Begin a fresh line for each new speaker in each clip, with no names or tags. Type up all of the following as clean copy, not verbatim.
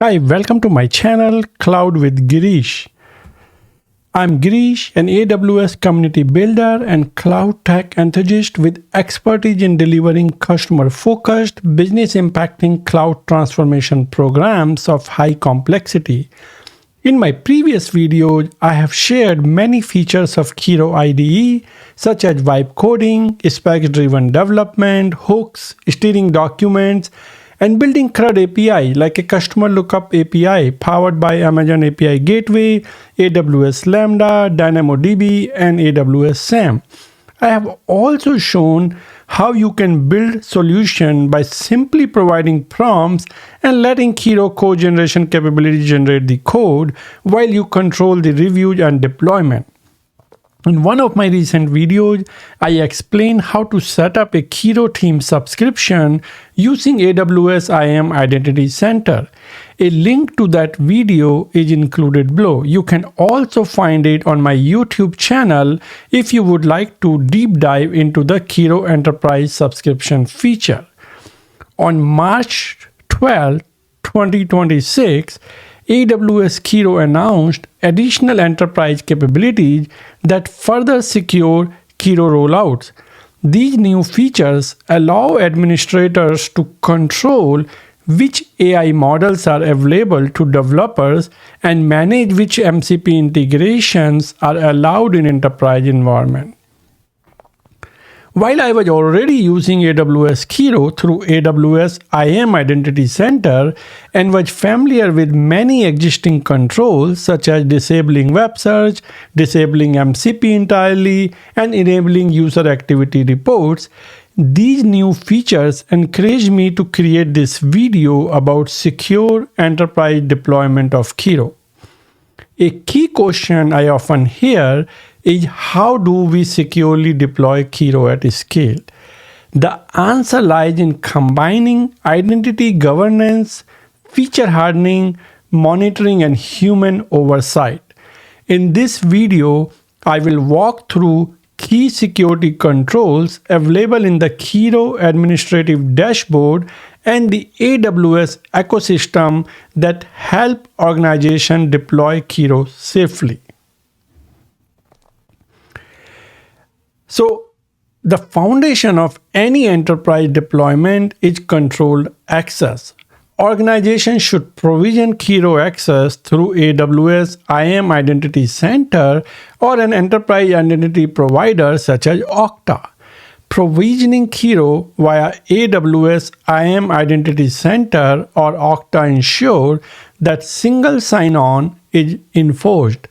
Hi, welcome to my channel Cloud with Girish. I'm Girish, an AWS community builder and cloud tech enthusiast with expertise in delivering customer-focused, business-impacting cloud transformation programs of high complexity. In my previous videos, I have shared many features of Kiro IDE, such as vibe coding, specs-driven development, hooks, steering documents, and building CRUD API like a customer lookup API powered by Amazon API Gateway, AWS Lambda, DynamoDB, and AWS SAM. I have also shown how you can build solution by simply providing prompts and letting Kiro code generation capability generate the code while you control the reviews and deployment. In one of my recent videos, I explained how to set up a Kiro Team subscription using AWS IAM Identity Center. A link to that video is included below. You can also find it on my YouTube channel if you would like to deep dive into the Kiro Enterprise subscription feature. On March 12, 2026, AWS Kiro announced additional enterprise capabilities that further secure Kiro rollouts. These new features allow administrators to control which AI models are available to developers and manage which MCP integrations are allowed in enterprise environment. While I was already using AWS Kiro through AWS IAM Identity Center and was familiar with many existing controls such as disabling web search, disabling MCP entirely, and enabling user activity reports, these new features encouraged me to create this video about secure enterprise deployment of Kiro. A key question I often hear is how do we securely deploy Kiro at scale? The answer lies in combining identity governance, feature hardening, monitoring, and human oversight. In this video, I will walk through key security controls available in the Kiro administrative dashboard and the AWS ecosystem that help organizations deploy Kiro safely. So, the foundation of any enterprise deployment is controlled access. Organizations should provision Kiro access through AWS IAM Identity Center or an enterprise identity provider such as Okta. Provisioning Kiro via AWS IAM Identity Center or Okta ensure that single sign-on is enforced,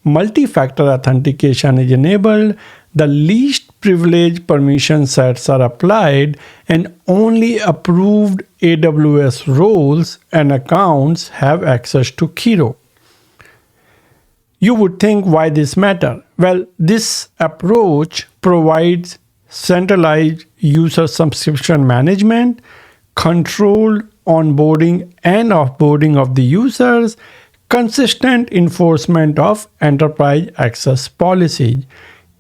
multi-factor authentication is enabled, the least privilege permission sets are applied, and only approved AWS roles and accounts have access to Kiro. You would think, why this matter? Well, this approach provides centralized user subscription management, controlled onboarding and offboarding of the users, consistent enforcement of enterprise access policies.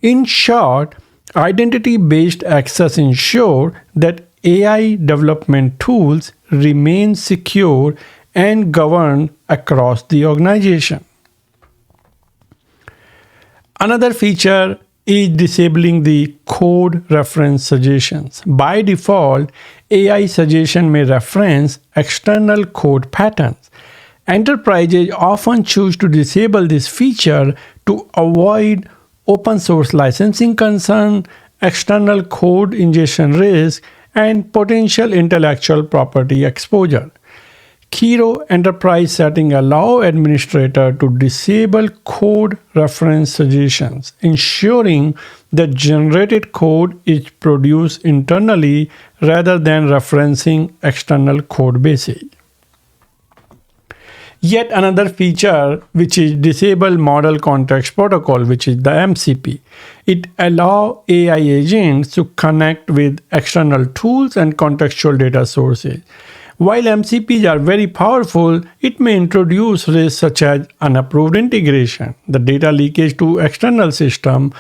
In short, identity-based access ensures that AI development tools remain secure and governed across the organization. Another feature is disabling the code reference suggestions. By default, AI suggestion may reference external code patterns. Enterprises often choose to disable this feature to avoid open source licensing concern, external code ingestion risk, and potential intellectual property exposure. Kiro Enterprise setting allow administrator to disable code reference suggestions, ensuring that generated code is produced internally rather than referencing external code bases. Yet another feature, which is Disable Model Context Protocol, which is the MCP. It allows AI agents to connect with external tools and contextual data sources. While MCPs are very powerful, it may introduce risks such as unapproved integration, the data leakage to external system.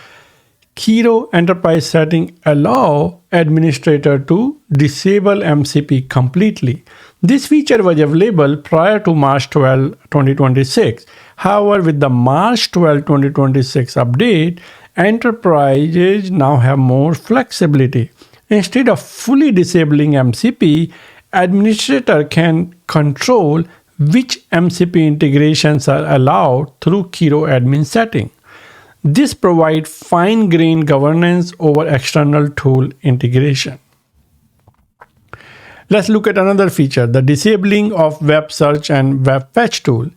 Kiro Enterprise setting allow administrator to disable MCP completely. This feature was available prior to March 12, 2026. However, with the March 12, 2026 update, enterprises now have more flexibility. Instead of fully disabling MCP, administrator can control which MCP integrations are allowed through Kiro admin setting. This provides fine-grained governance over external tool integration. Let's look at another feature, the disabling of web search and web fetch tool.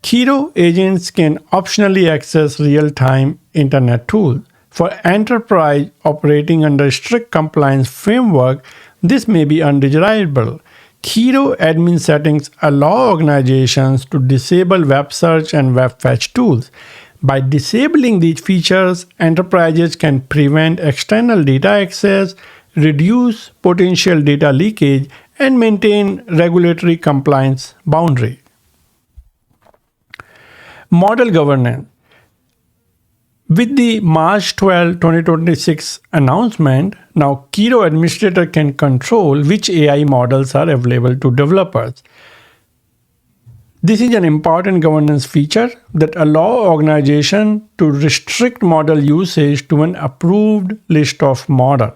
Kiro agents can optionally access real-time internet tools. For enterprise operating under strict compliance framework, this may be undesirable. Kiro admin settings allow organizations to disable web search and web fetch tools. By disabling these features, enterprises can prevent external data access, reduce potential data leakage, and maintain regulatory compliance boundaries. Model governance. With the March 12, 2026 announcement, now Kiro administrator can control which AI models are available to developers. This is an important governance feature that allows organizations to restrict model usage to an approved list of models.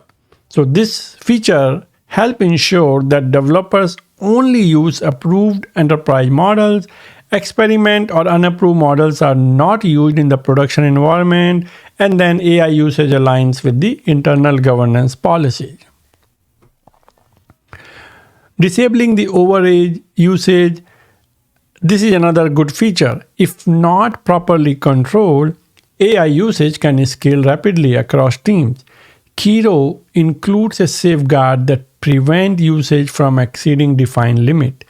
So this feature helps ensure that developers only use approved enterprise models. Experiment or unapproved models are not used in the production environment, and then AI usage aligns with the internal governance policies. Disabling the overage usage. This is another good feature. If not properly controlled, AI usage can scale rapidly across teams. Kiro includes a safeguard that prevents usage from exceeding defined limit.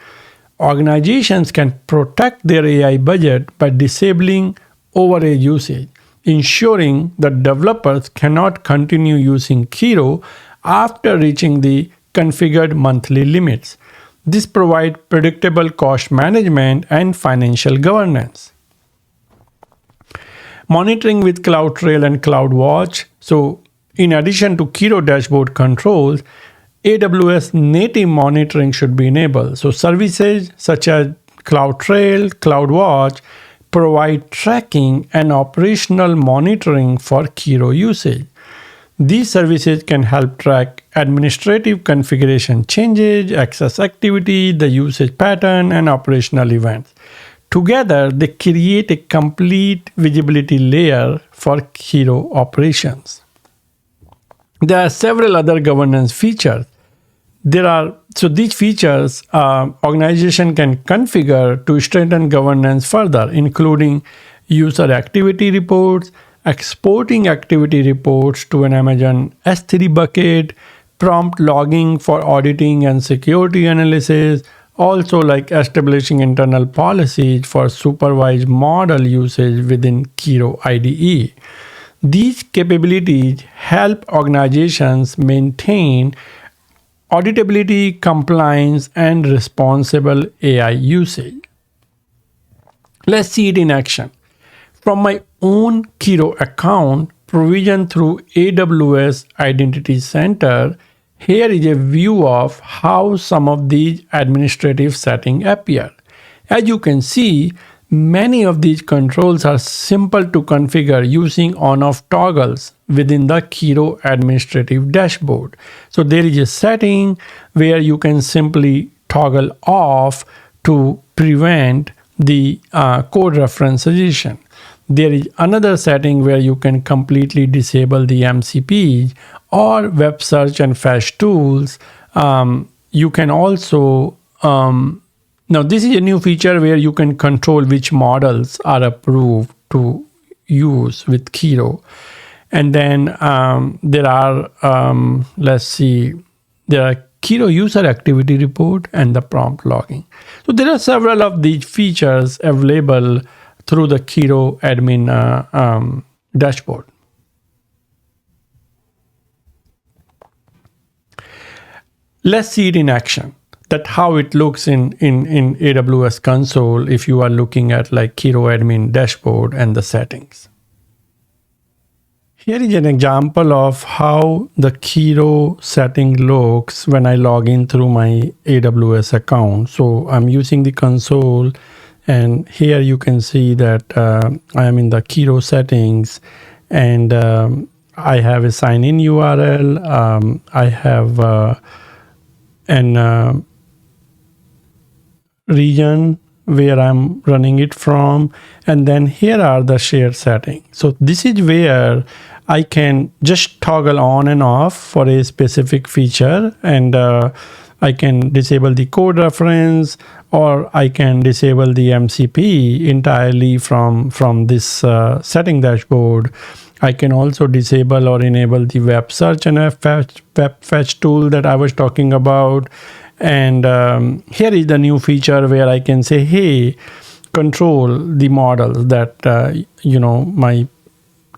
Organizations can protect their AI budget by disabling overage usage, ensuring that developers cannot continue using Kiro after reaching the configured monthly limits. This provides predictable cost management and financial governance. Monitoring with CloudTrail and CloudWatch. So, in addition to Kiro dashboard controls, AWS native monitoring should be enabled. So services such as CloudTrail, CloudWatch provide tracking and operational monitoring for Kiro usage. These services can help track administrative configuration changes, access activity, the usage pattern, and operational events. Together, they create a complete visibility layer for Kiro operations. There are several other governance features. These features organization can configure to strengthen governance further, including user activity reports, exporting activity reports to an Amazon S3 bucket, prompt logging for auditing and security analysis, also like establishing internal policies for supervised model usage within Kiro IDE. These capabilities help organizations maintain auditability, compliance, and responsible AI usage. Let's see it in action. From my own Kiro account, provisioned through AWS Identity Center, here is a view of how some of these administrative settings appear. As you can see, many of these controls are simple to configure using on-off toggles within the Kiro administrative dashboard. So there is a setting where you can simply toggle off to prevent the code reference suggestion. There is another setting where you can completely disable the MCPs or web search and fetch tools. You can also now, this is a new feature where you can control which models are approved to use with Kiro. And then there are, there are Kiro user activity report and the prompt logging. So there are several of these features available through the Kiro admin dashboard. Let's see it in action. That how it looks in AWS console if you are looking at like Kiro admin dashboard and the settings. Here is an example of how the Kiro setting looks when I log in through my AWS account. So I'm using the console, and here you can see that I am in the Kiro settings, and I have a sign-in URL. I have an region where I'm running it from, and then here are the shared settings. So this is where I can just toggle on and off for a specific feature, and I can disable the code reference, or I can disable the MCP entirely from this setting dashboard. I can also disable or enable the web search and web fetch tool that I was talking about. And here is the new feature where I can say, hey, control the models that my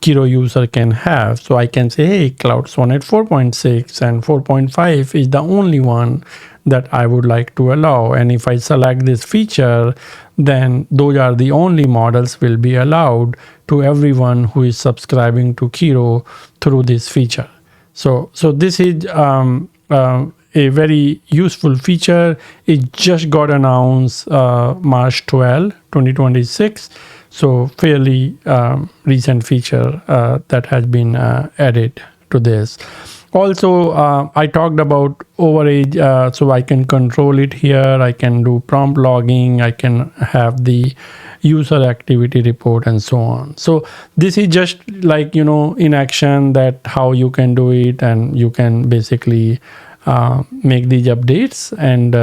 Kiro user can have. So I can say, hey, Cloud Sonnet 4.6 and 4.5 is the only one that I would like to allow. And if I select this feature, then those are the only models will be allowed to everyone who is subscribing to Kiro through this feature. So this is a very useful feature. It just got announced March 12, 2026. So fairly recent feature that has been added to this. Also, I talked about overage, so I can control it here. I can do prompt logging. I can have the user activity report and so on. So this is just like, in action, that how you can do it, and you can basically make these updates and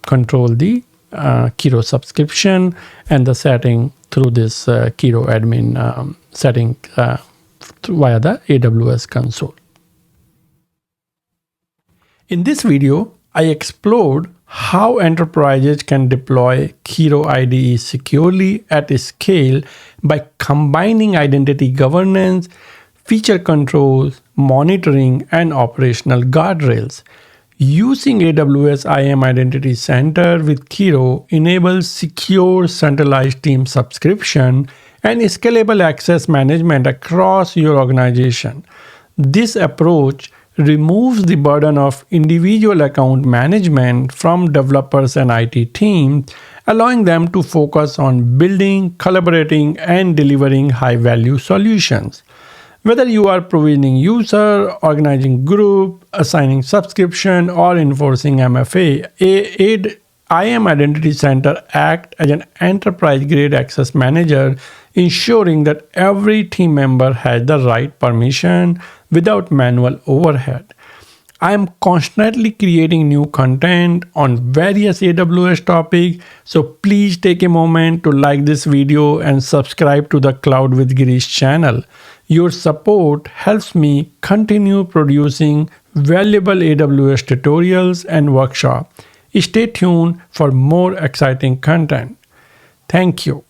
control the Kiro subscription and the setting through this Kiro admin setting via the AWS console. In this video, I explored how enterprises can deploy Kiro IDE securely at scale by combining identity governance, feature controls, monitoring, and operational guardrails. Using AWS IAM Identity Center with Kiro enables secure centralized team subscription and scalable access management across your organization. This approach removes the burden of individual account management from developers and IT teams, allowing them to focus on building, collaborating, and delivering high-value solutions. Whether you are provisioning user, organizing group, assigning subscription, or enforcing MFA, IAM Identity Center acts as an enterprise-grade access manager, ensuring that every team member has the right permission without manual overhead. I am constantly creating new content on various AWS topics, so please take a moment to like this video and subscribe to the Cloud with Girish channel. Your support helps me continue producing valuable AWS tutorials and workshops. Stay tuned for more exciting content. Thank you.